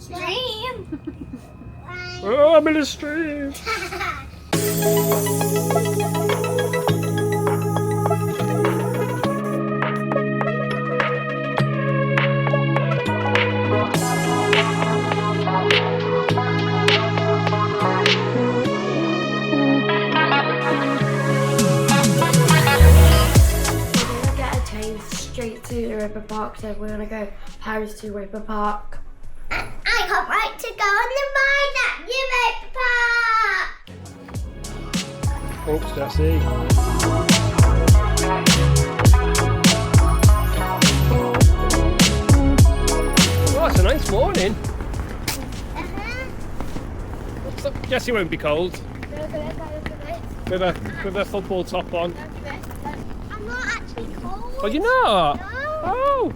Stream. Oh, I'm in a stream. Straight to Europa-Park, so we're gonna go Paris to Europa-Park. I can't wait to go on the ride at Europa-Park. Thanks, Jessie. Oh, it's a nice morning. Jessie won't be cold. With a football top on. I'm not actually cold. Oh, you're not? No. Oh!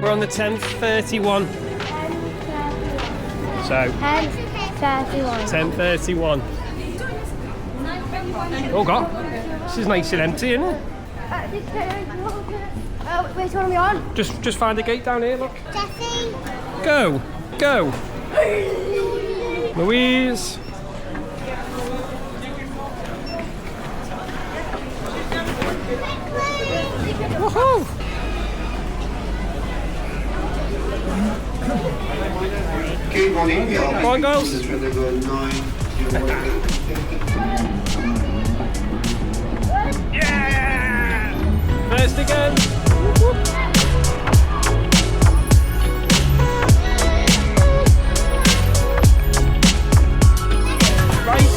We're on the 10:31. So 10:31. Oh God, this is nice and empty, isn't it? Which one are we on? Just find a gate down here. Look. Jessie. Go, go. Louise. Woohoo! Good morning. Come on, girls. This is for the good 9. Yeah! First again. Right.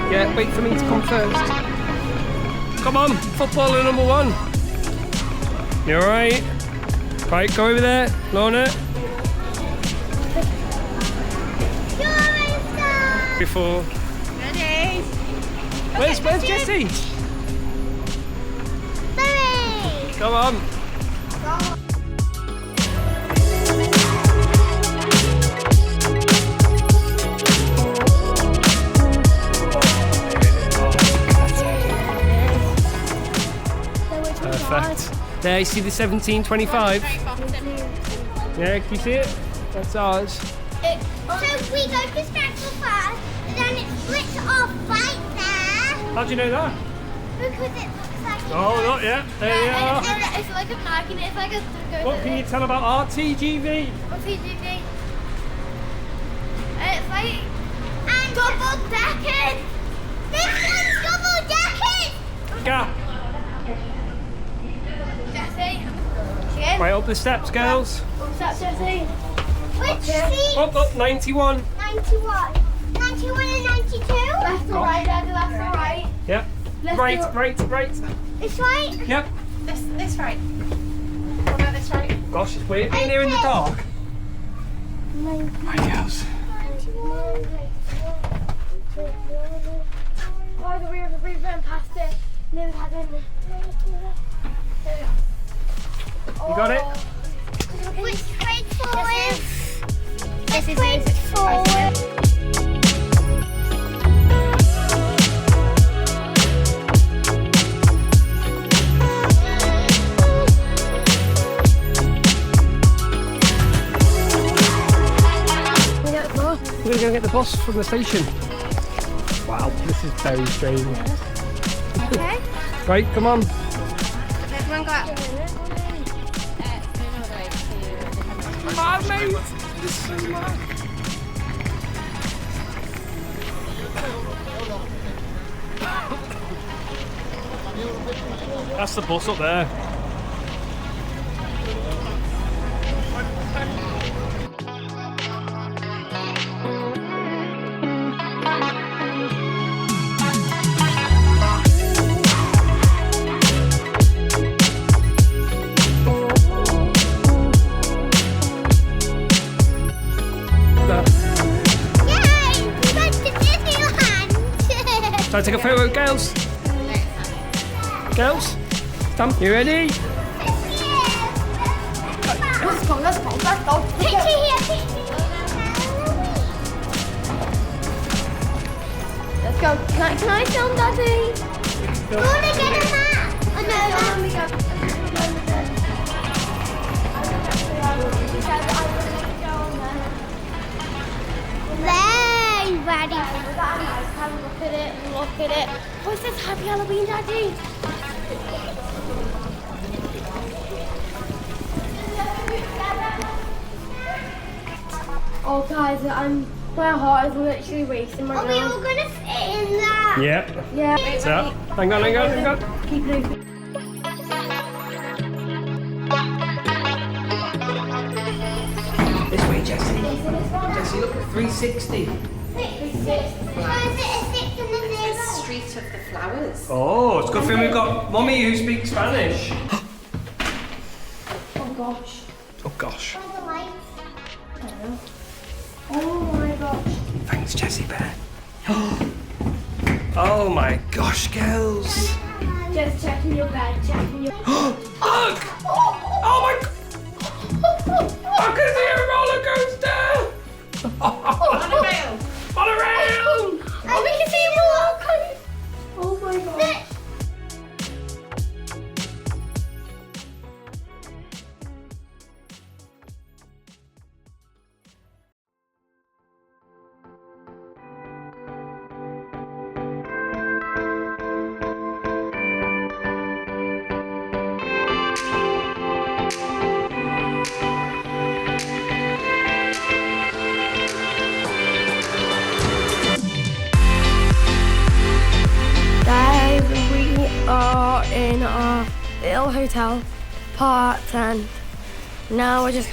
Yeah, wait for me to come first. Come on, footballer number 1. You alright? Right, go over there, Lorna. Before. Ready? Where's Jessie? Three. Come on. Perfect. There, you see the 1725? Yeah, can you see it? That's ours. So we go to Stratford first, and then it splits off right there. How do you know that? Because it looks like Oh, not yet. There you are. It's like a magnet, it's like a... What can you tell about RTGV? What's TGV? It's like... And double-deckers! This one's double-deckers! Gap. Jessie? Right up the steps, girls. What's that, Jessie? Which seat? Up, 91. 91. 91 and 92? Left or right, Daddy, left or right? Yep. Right. This right? Yep. This right. What about this right? Gosh, it's weird being here in the dark. Right, girls. 91. Why do we have been past it? Never had any. You got it? Which way forward? This is forward. We're going to go get the bus from the station. Wow, this is very strange. Okay. Right, come on. There's one got. Come on, mate. This is so mad. That's the bus up there. Shall I take a photo, girls? Girls? Stamp, you ready? Let's go, let's go, let's go. Picture here, picture here. Let's go. Can I film, Daddy? Go on and get a map. Oh, no, very ready. Have a look at it, look at it. What's this? Happy Halloween, Daddy? Oh, guys, my heart is literally racing right Are we now. all going to sit in that? Yep. Yeah. So, hang on. Keep it open. This way, Jessie. Jessie, look at 360. Why is it a 6 and a 0? Street of the Flowers. Oh, it's a good thing we've got Mummy who speaks Spanish. Oh, gosh. Oh, gosh. By the lights. Oh, my gosh. Thanks, Jessie Bear. Oh, my gosh, girls. Just checking your bed, checking your... Look! Oh, my God. I can see a roller coaster. Monorail. Monorail. Oh, we can see more. Oh, my gosh. Guys, we are in our little hotel, part 10. Now we're just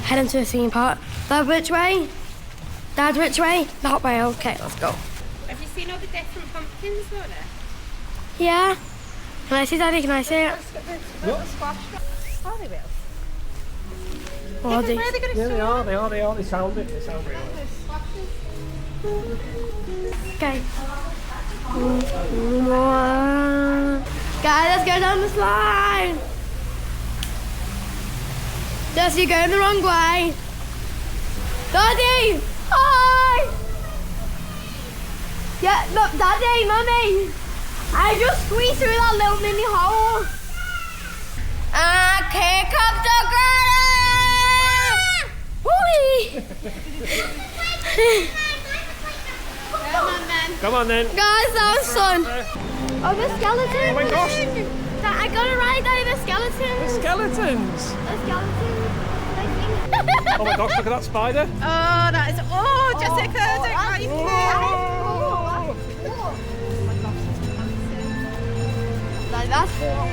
heading to the theme park. Dad, which way? Dad, which way? That way, okay, let's go. Have you seen all the different pumpkins, Laura? Yeah? Can I see Daddy? Can I see it? What? Squash. Oh, they will. What are Where are they going to Yeah, show? they are. They sound it. They sound real. Okay. Guys, let's go down the slide. Jess, you're going the wrong way. Daddy! Hi! Yeah, look, Daddy, Mummy. I just squeezed through that little mini hole. Here comes the granny! Come on then. Guys, that was fun. Oh, the skeletons. Oh my gosh. I got it right, Daddy, the skeletons. Skeletons. The skeletons. Oh my gosh, look at that spider. Oh, that is. Oh, Jessica, don't cry. Oh. That's cool.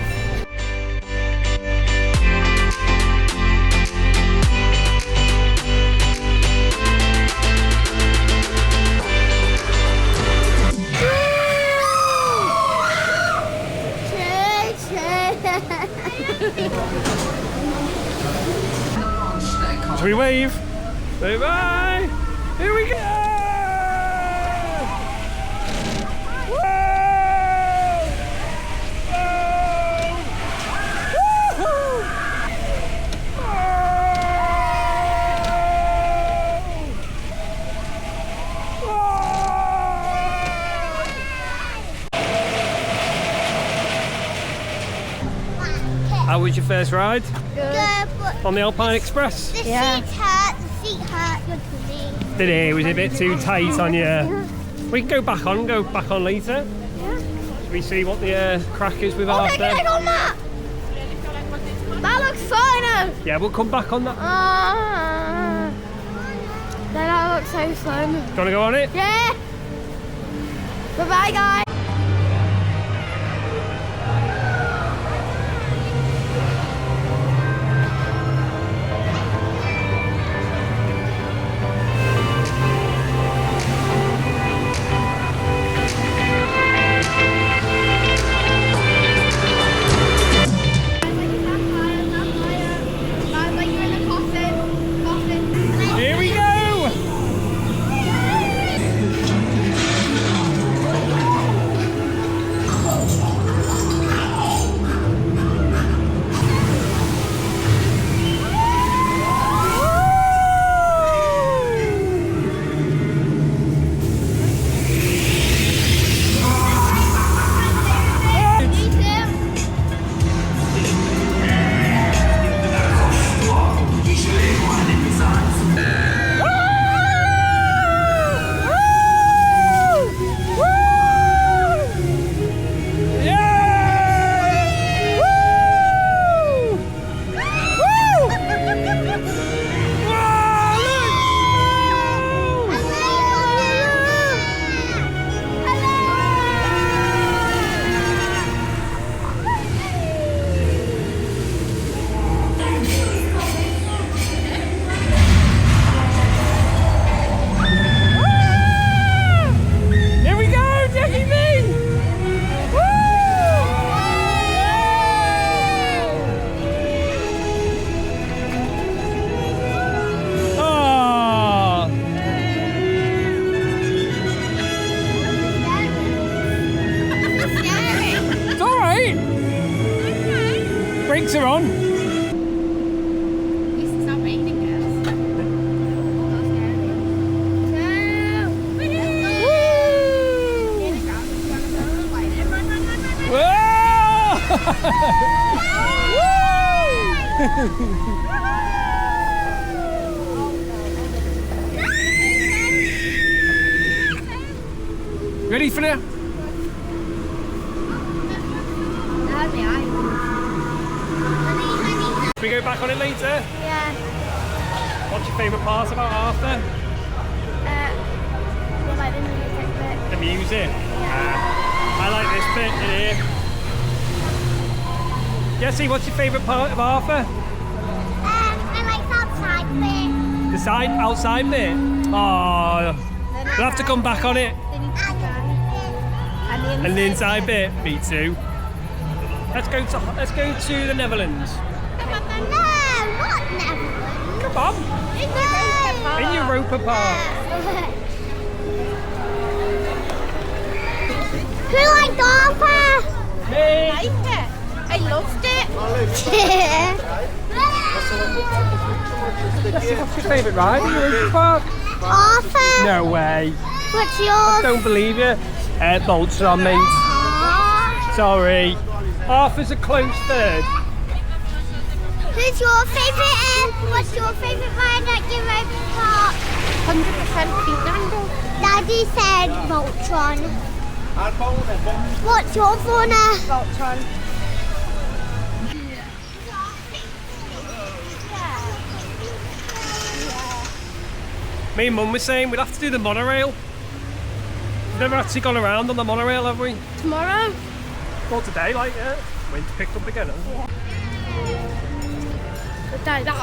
Should we wave? Bye bye. Here we go. Whoa! Whoa! Woohoo! How was your first ride Good, but on the Alpine Express? the Yeah. seat hurt good for me. Did it? Was it a bit too tight on you? We can go back on later. Yeah. Should we see what the crack is with Oh, our they're going on that. That looks fun. Yeah, we'll come back on that. That looks so fun. Do you want to go on it? Yeah. Bye-bye, guys. lights are on. At least it's not raining, girls. Ready for it? Can we go back on it later? Yeah. What's your favourite part about Arthur? Like the music bit. The music. I like this bit in here. Jessie, what's your favourite part of Arthur? I like the outside bit. The side, outside bit? Oh, we'll have to come back on it. And the inside bit? Me too. Let's go to the Netherlands. No, not Netherlands. Come on. In Europa-Park. Who liked Arthur? Me. I liked it. I loved it. Jessie, what's your favourite ride in Europa-Park? Arthur. No way. What's yours? Don't believe you. Voltron, mate. Aww. Sorry. Arthur's a close third. Who's your favourite? What's your favourite ride at Europa-Park? 100% Fernando. Daddy said Voltron. What's your fauna? Voltron. Me and Mum were saying we'd have to do the monorail. We've never actually gone around on the monorail, have we? Tomorrow? Well, today, like, yeah. Wind's picked up again, hasn't it?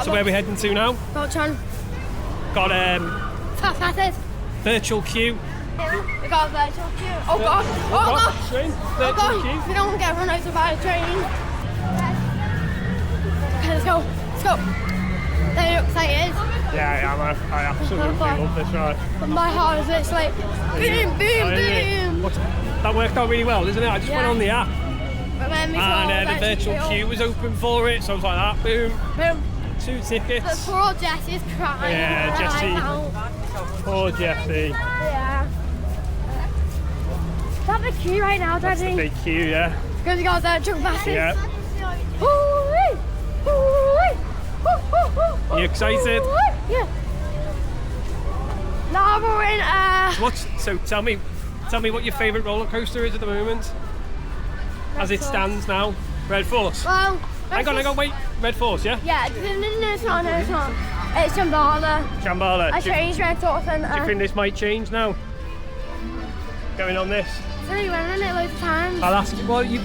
So where are we heading to now? Voltron. Got Fast passes. virtual queue. We got a virtual queue. Oh god. Oh god. Train? Oh Virtual god. queue? We don't want to get run over by a train. Okay, let's go. Let's go. Are you excited? Yeah, I absolutely love this ride. But my heart is just like boom, boom, boom. That worked out really well, didn't it? I just went on the app But then we saw and the virtual queue was open for it, so I was like that, boom, Boom. 2 But tickets. poor Jessie's crying. Yeah, right Jessie. now. Poor Jessie. Yeah. That's the queue right now, That's the Daddy. big queue, yeah. Because we got virtual passes. Yeah. Hoo-wee. Hoo-wee. You excited? Yeah. Now we're in So tell me what your favourite roller coaster is at the moment, as it stands now. Red Force. well, Hang on, wait. Red Force, yeah? Yeah, no, it's not. It's Shambhala. Shambhala. I Do changed Red Force and you think this might change now? Going on this? so we went on it loads of times. I'll ask you, but you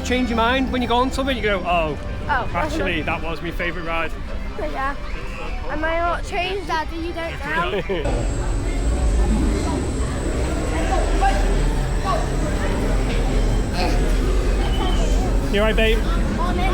change your mind when you go on something, you go, oh, Oh, actually, that was my favourite ride. yeah. I might not change, Daddy, you don't know. You alright, babe? On in.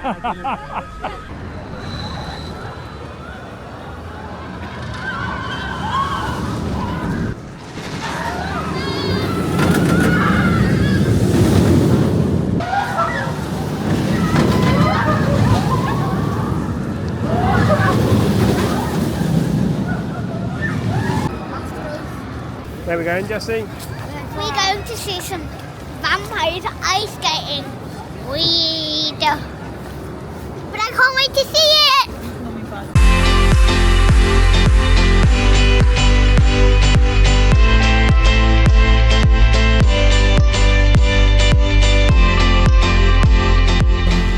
Where are we going, Jessie? We're going to see some vampires ice skating. Weed. But I can't wait to see it.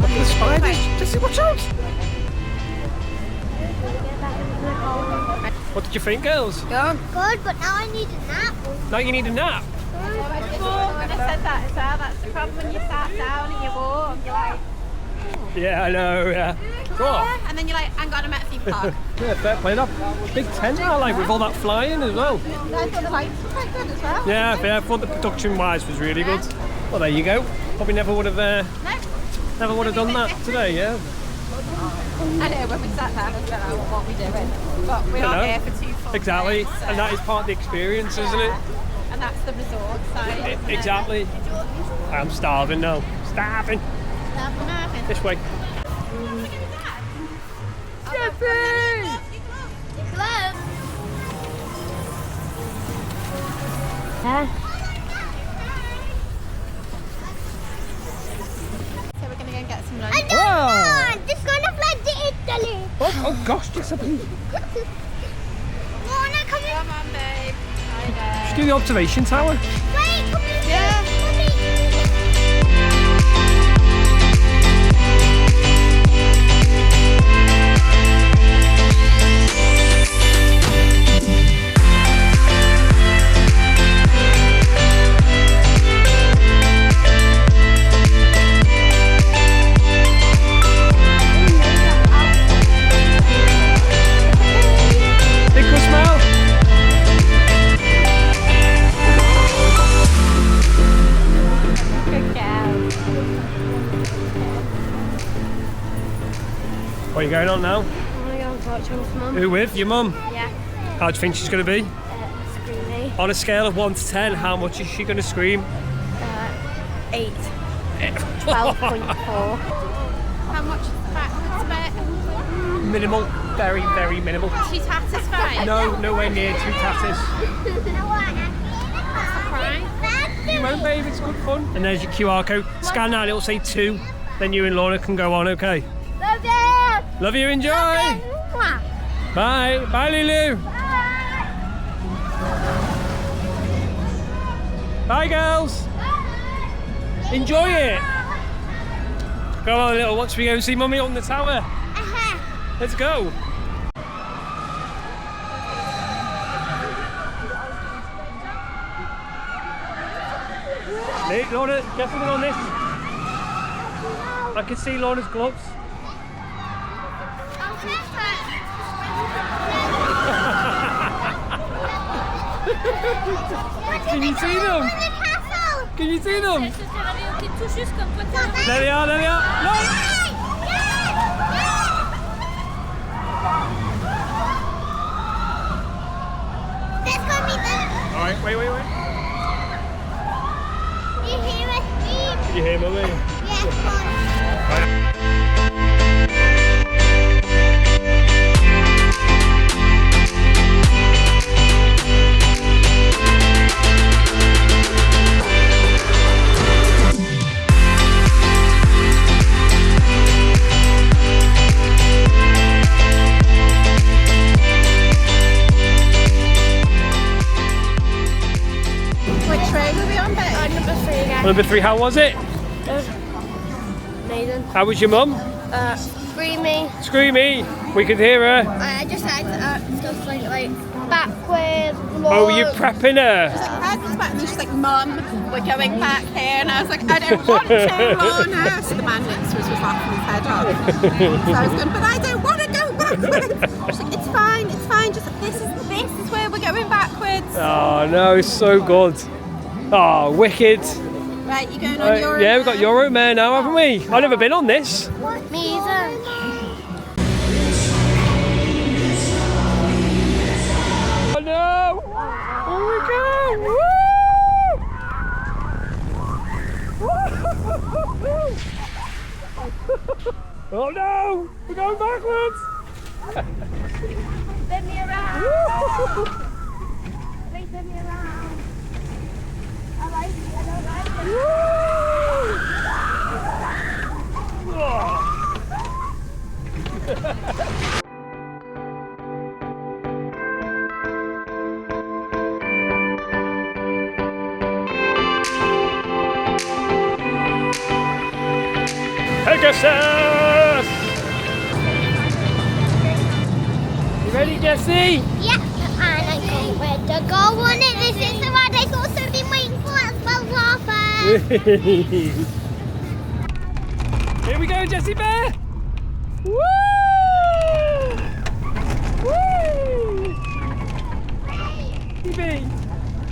Look at the spiders. Jessie, watch out! What did you think, girls? Good, but now I need a nap. Now you need a nap. I said that as well. That's the problem when you sat down and you're warm. You're like, Yeah, I know, yeah. Go on. and then you're like, I'm going to met theme park. Yeah, fair play. That big tent now, like, with all that flying as well. I thought the lights were quite good as well. Yeah, I thought the production-wise was really good. Well, there you go. Probably never would have done that today, yeah. I know, when we sat down and said, oh, what are we doing? But we I know. are here for 2 full Exactly, days, so- and that is part of the experience, isn't it? And that's the resort side. isn't it? Exactly. I'm starving now. Starving. This way. So we're going to go and get some lunch. I don't want. It's going to fly to Italy. Oh gosh, Jessie. Wanna come in? Come on, babe. Hi there. Just do the observation tower. Wait, come in. Yeah. Come in. Big good smile. Good girl. What are you going on now? I'm gonna go on Voltron with Mum. Who with? Your mum? Yeah. How do you think she's going to be? Screamy. On a scale of 1 to 10, how much is she going to scream? 8. 12.4. How much is the backwards bit? Minimal. Very, very minimal. She's satisfied. No, nowhere near 2 tatters. Right. You won't, babe, it's good fun. And there's your QR code. Scan that, it'll say 2. Then you and Laura can go on, okay? Love you. Love you, enjoy. Mwah. Bye. Bye, Lulu. Bye, girls. Enjoy it. Go on, little. Watch me go and see Mummy on the tower. Let's go. Hey, Lorna, get something on this. I can see Lorna's gloves. Can you see them? Can you see them? There they are, there they are. No! Alright, wait. You hear us beep? Can you hear Mummy? Yes, Mom. What train are we on, babe? Number 3 again. Number 3, how was it? Amazing. How was your mum? Screamy. Screamy. We could hear her. I just had stuff like backwards. Oh, you prepping her? I was back and she's like, Mum, we're going back here. And I was like, I don't want to, Lorna. So the man next to us was laughing his head off. So I was going, but I don't want to go backwards. She's like, it's fine. Just this is where we're going backwards. Oh no, it's so good. Oh, wicked. Right, you're going on Euro. Yeah, we've got Euromare now, haven't we? I've never been on this. Me either. Oh no! Oh my god! Woo! Oh no! We're going backwards! Spin me around. Please spin me around. I like it. I don't like it. Pegasus! You ready, Jessie? Yeah, and I know where to go on it. This is the ride I thought something waiting for us, but laughing. Here we go, Jessie Bear! Woo! Woo! Jessie!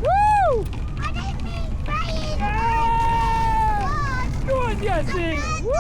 Woo! I don't mean praying. Ah! Go on, Jessie! Woo!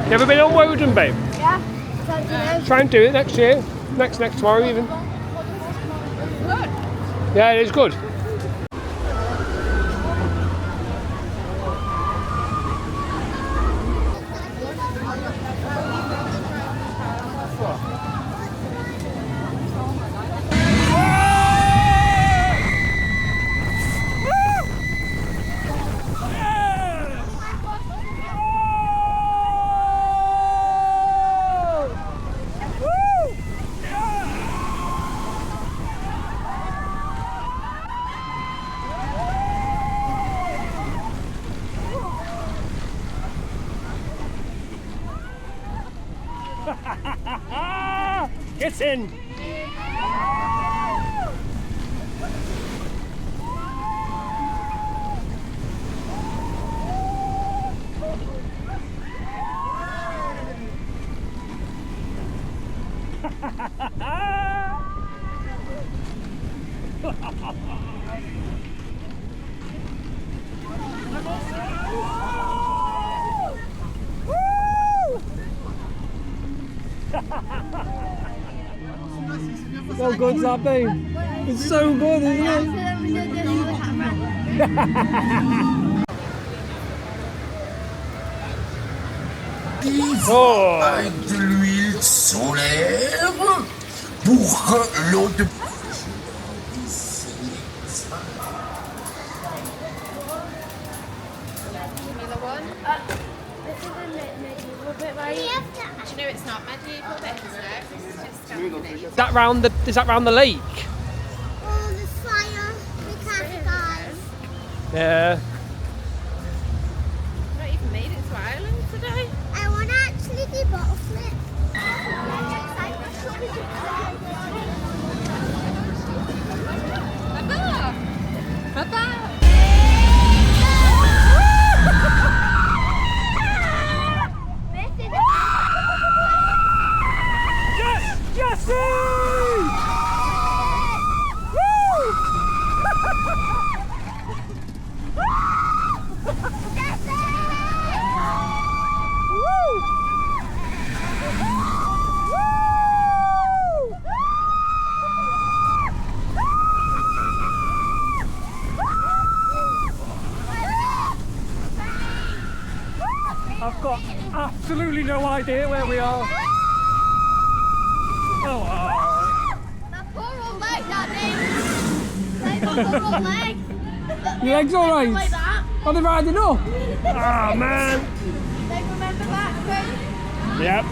You ever been on Woden, babe? Yeah, don't you know? Try and do it next year. Next tomorrow even. Good. Yeah, it is good. Get in! So good's that, babe? It's so good, isn't it? Oh. Avec de l'huile solaire pour que l'eau de... Another one. This is a medieval bit, right? Do you know it's not medieval bits, no? This is just Scandinavian. Is that round the lake? Oh, the fire, the cacti. Yeah. Not even made it to Ireland today. I want to actually do bottle flip. Baba! Baba! Yes! Jessie! I've got absolutely no idea where we are. Oh, My poor old leg, Daddy. My poor old leg. your legs all Like right? that. Are they riding up? Oh, man. They remember that thing. Yep.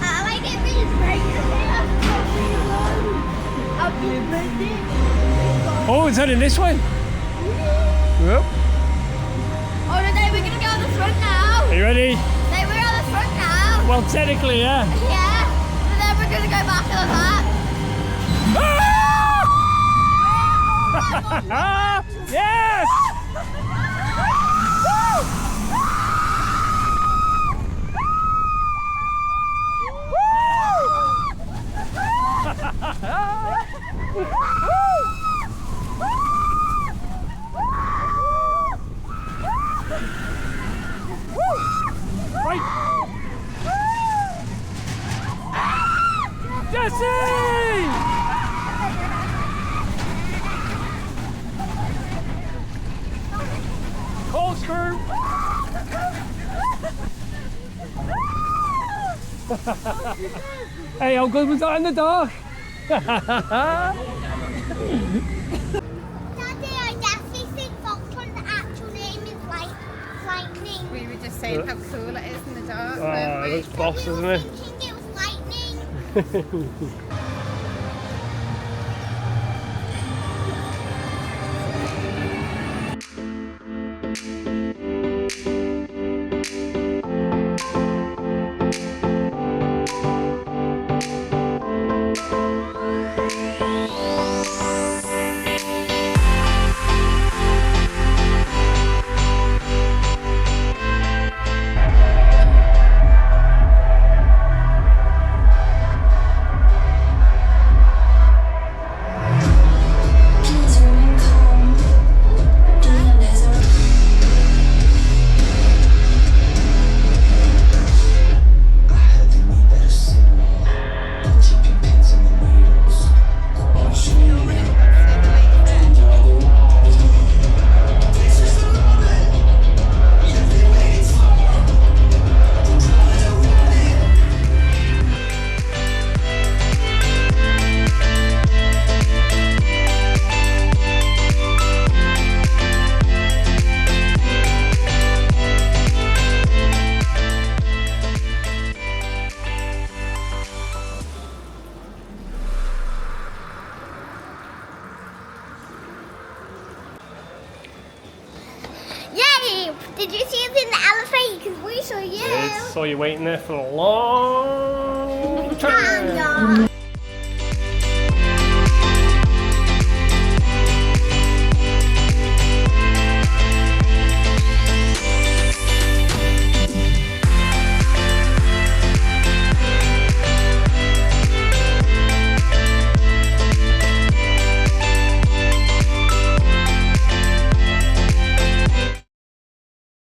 I like it being great. Happy birthday. Oh, it's heading this way. Yep. Oh, no, we're going to go on the front now. Are you ready? We're on the front now. Well, technically, yeah. Yeah. And then we're going to go back to the back. Yes! Right. Jesse! Corkscrew! Hey, how good was that in the dark? Daddy, I definitely think Voltron's actual name is lightning. We were just saying how cool it is in the dark. Oh, weren't it we? looks boss, We doesn't were it? thinking it was lightning. Please remain calm. Do not let our I had the need better signal. The tipping pins and the needles. Yay! Did you see us in the elevator? Because we saw you. Saw you waiting there for a long